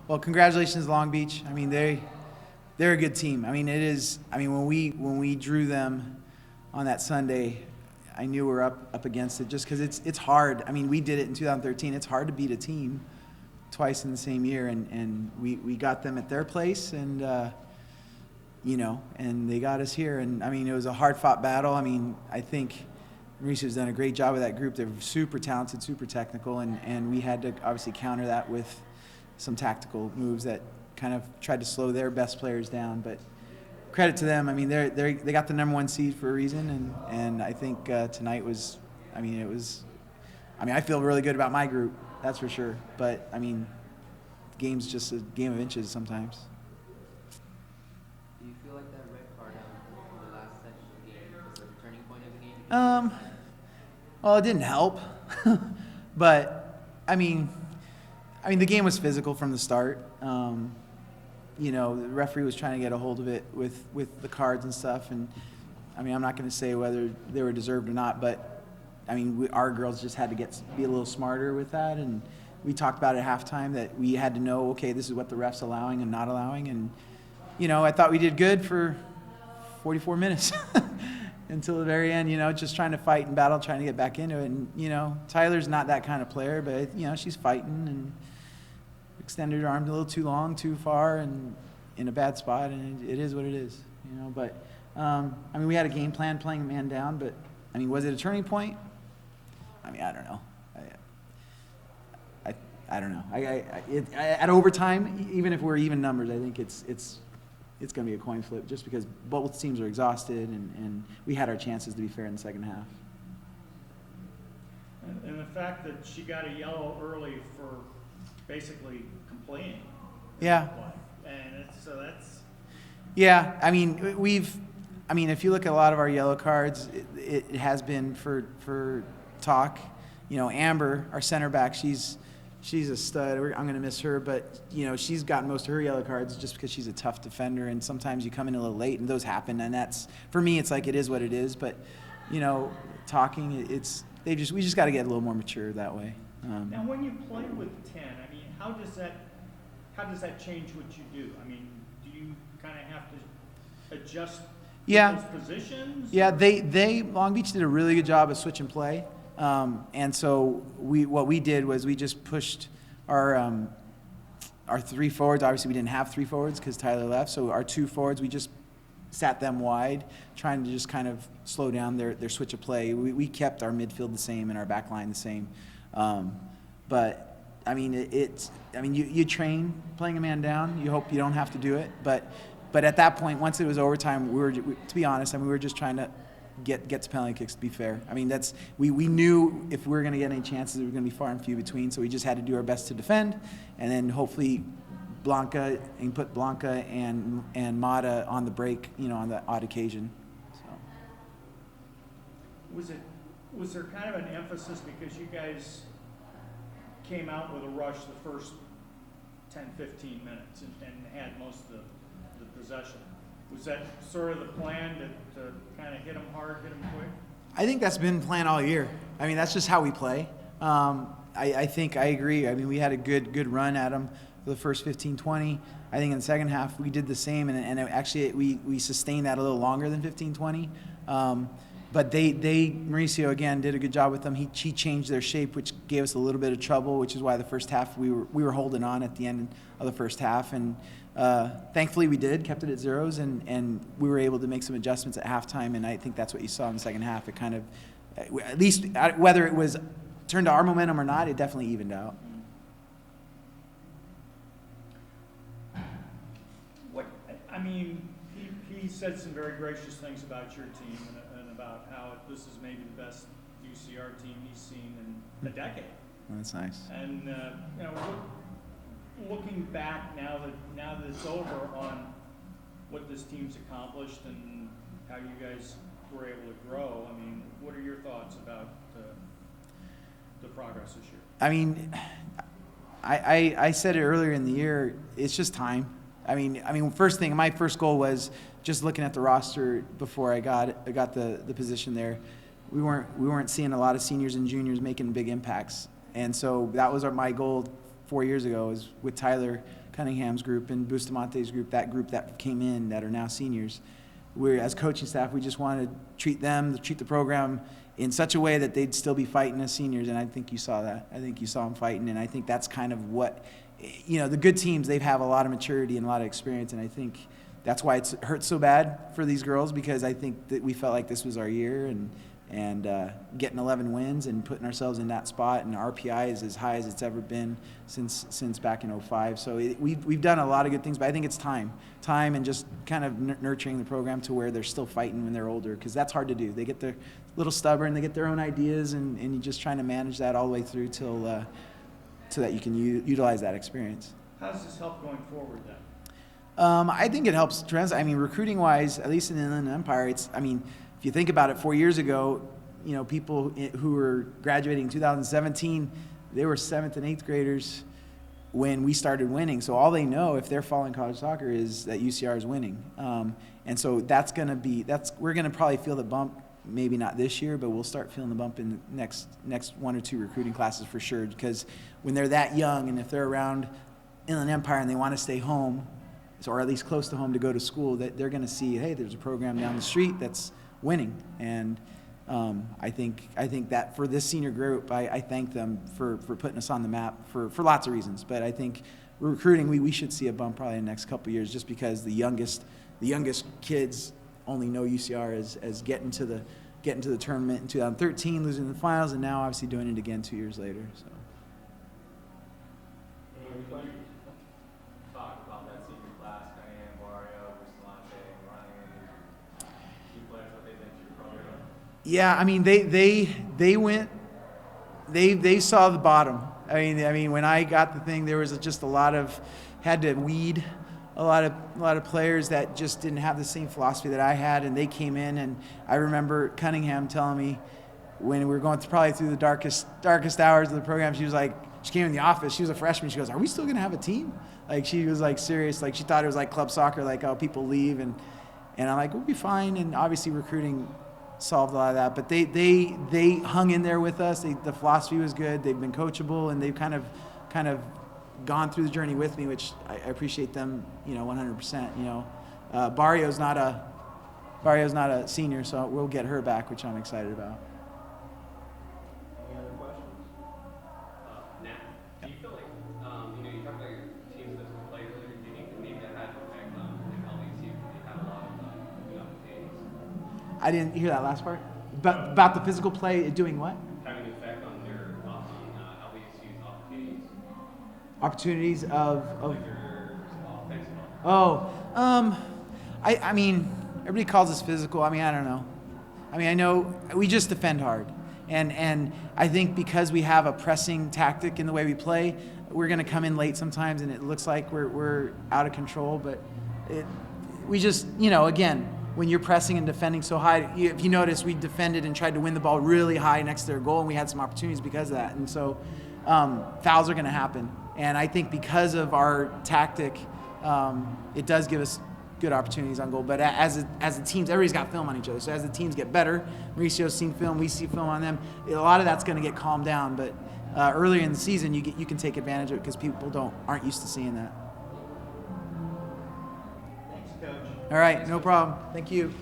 Well, congratulations, Long Beach. I mean, they're a good team. I mean, it is. I mean, when we drew them on that Sunday, I knew we were up against it just because it's hard. I mean, we did it in 2013. It's hard to beat a team twice in the same year, and we got them at their place, and and they got us here. And I mean, it was a hard-fought battle. I mean, I think Mauricio's done a great job with that group. They're super talented, super technical, and we had to obviously counter that with some tactical moves that kind of tried to slow their best players down. But credit to them. I mean, they got the number one seed for a reason, and I think tonight was. I mean, it was. I mean, I feel really good about my group. That's for sure. But I mean, the game's just a game of inches sometimes. Do you feel like that red card in the last section of the game was a turning point of the game? Well, it didn't help, but I mean, the game was physical from the start. The referee was trying to get a hold of it with the cards and stuff, and I mean, I'm not going to say whether they were deserved or not, but I mean, our girls just had to be a little smarter with that, and we talked about it at halftime that we had to know, okay, this is what the ref's allowing and not allowing, and I thought we did good for 44 minutes until the very end, just trying to fight and battle, trying to get back into it, and Tyler's not that kind of player, but she's fighting and extended her arms a little too long, too far, and in a bad spot, and it is what it is, but I mean, we had a game plan playing a man down, but I mean, was it a turning point? I mean, I don't know. I don't know. At overtime, even if we're even numbers, I think it's going to be a coin flip just because both teams are exhausted and we had our chances, to be fair, in the second half. And the fact that she got a yellow early for basically complaining. Yeah. And so that's. Yeah, I mean, if you look at a lot of our yellow cards, it has been for talk. Amber, our center back, she's a stud. I'm going to miss her, but she's gotten most of her yellow cards just because she's a tough defender, and sometimes you come in a little late, and those happen. And that's, for me, it's like it is what it is. But talking, we just got to get a little more mature that way. Now, when you play with 10, I mean, how does that change what you do? I mean, do you kind of have to adjust? Yeah. Those positions? Yeah, Long Beach did a really good job of switch and play, and so what we did was we just pushed our three forwards. Obviously, we didn't have three forwards because Tyler left, so our two forwards, we just sat them wide, trying to just kind of slow down their switch of play. We kept our midfield the same and our back line the same, but I mean, you train playing a man down. You hope you don't have to do it, But at that point, once it was overtime, to be honest, we were just trying to get to penalty kicks, to be fair. I mean, we knew if we were going to get any chances, it were going to be far and few between, so we just had to do our best to defend, and then hopefully put Blanca and Mata on the break, on the odd occasion. So. Was there kind of an emphasis because you guys came out with a rush the first 10, 15 minutes and had most of the possession? Was that sort of the plan to kind of hit them hard, hit them quick? I think that's been the plan all year. I mean, that's just how we play. I think I agree. I mean, we had a good run at them for the first 15, 20. I think in the second half we did the same, and actually we sustained that a little longer than 15, 20. But Mauricio again did a good job with them. He changed their shape, which gave us a little bit of trouble, which is why the first half we were holding on at the end of the first half, and thankfully we kept it at zeros, and we were able to make some adjustments at halftime, and I think that's what you saw in the second half. It kind of, at least whether it was turned to our momentum or not, it definitely evened out. I mean, he said some very gracious things about your team and about how this is maybe the best UCR team he's seen in a decade. Well, that's nice. And looking back now that it's over on what this team's accomplished and how you guys were able to grow, I mean, what are your thoughts about the progress this year? I mean, I said it earlier in the year. It's just time. I mean, my first goal was just looking at the roster before I got the position there. We weren't seeing a lot of seniors and juniors making big impacts, and so that was my goal 4 years ago. Is with Tyler Cunningham's group and Bustamonte's group that came in that are now seniors. We're, as coaching staff, we just want to treat the program in such a way that they'd still be fighting as seniors, and I think you saw that. I think you saw them fighting, and I think that's kind of what, the good teams, they have a lot of maturity and a lot of experience, and I think that's why it hurts so bad for these girls, because I think that we felt like this was our year, and getting 11 wins and putting ourselves in that spot, and our RPI is as high as it's ever been since back in 2005. So we've done a lot of good things, but I think it's time and just kind of nurturing the program to where they're still fighting when they're older, because that's hard to do. They get their little stubborn, they get their own ideas, and you're just trying to manage that all the way through till so that you can utilize that experience. How does this help going forward then? I think it helps tremendously. I mean, recruiting-wise, at least in the Inland Empire, if you think about it, 4 years ago, people who were graduating in 2017, they were 7th and 8th graders when we started winning. So all they know, if they're following college soccer, is that UCR is winning. And so we're going to probably feel the bump, maybe not this year, but we'll start feeling the bump in the next 1 or 2 recruiting classes for sure. Because when they're that young, and if they're around Inland Empire and they want to stay home, or at least close to home to go to school, that they're going to see, hey, there's a program down the street that's winning. And I think that for this senior group, I thank them for putting us on the map for lots of reasons. But I think recruiting, we should see a bump probably in the next couple of years, just because the youngest kids only know UCR as getting to the tournament in 2013, losing the finals, and now obviously doing it again 2 years later. So. Talk about that senior class, Cunningham, Barrio, Bustamante, Ryan, key players, what they think to your program. Yeah, I mean they saw the bottom. I mean when I got the thing, there was just had to weed a lot of players that just didn't have the same philosophy that I had, and they came in, and I remember Cunningham telling me when we were going probably through the darkest hours of the program, she came in the office, she was a freshman, she goes, "Are we still gonna have a team?" Like, she was like serious, like she thought it was like club soccer, like, oh, people leave, and I'm like, we'll be fine. And obviously recruiting solved a lot of that, but they hung in there with us. The philosophy was good. They've been coachable, and they've kind of gone through the journey with me, which I appreciate them, 100%. Barrio's not a senior, so we'll get her back, which I'm excited about. Any other questions? Nat, do you feel like, you talk about your teams that play really good, do you think maybe that had an effect on LVC because they had a lot of good opportunities? I didn't hear that last part. But about the physical play doing what? Having an effect on their LVC's opportunities? Opportunities of Like their offense. I mean, everybody calls us physical. I mean, I don't know. I mean, I know we just defend hard. And I think because we have a pressing tactic in the way we play, we're going to come in late sometimes, and it looks like we're out of control. But we just, again, when you're pressing and defending so high, if you notice, we defended and tried to win the ball really high next to their goal, and we had some opportunities because of that. And so fouls are going to happen. And I think because of our tactic, it does give us good opportunities on goal. But as the teams, everybody's got film on each other. So as the teams get better, Mauricio's seen film, we see film on them. A lot of that's going to get calmed down. But earlier in the season, you can take advantage of it because people aren't used to seeing that. Thanks, Coach. All right, no problem. Thank you.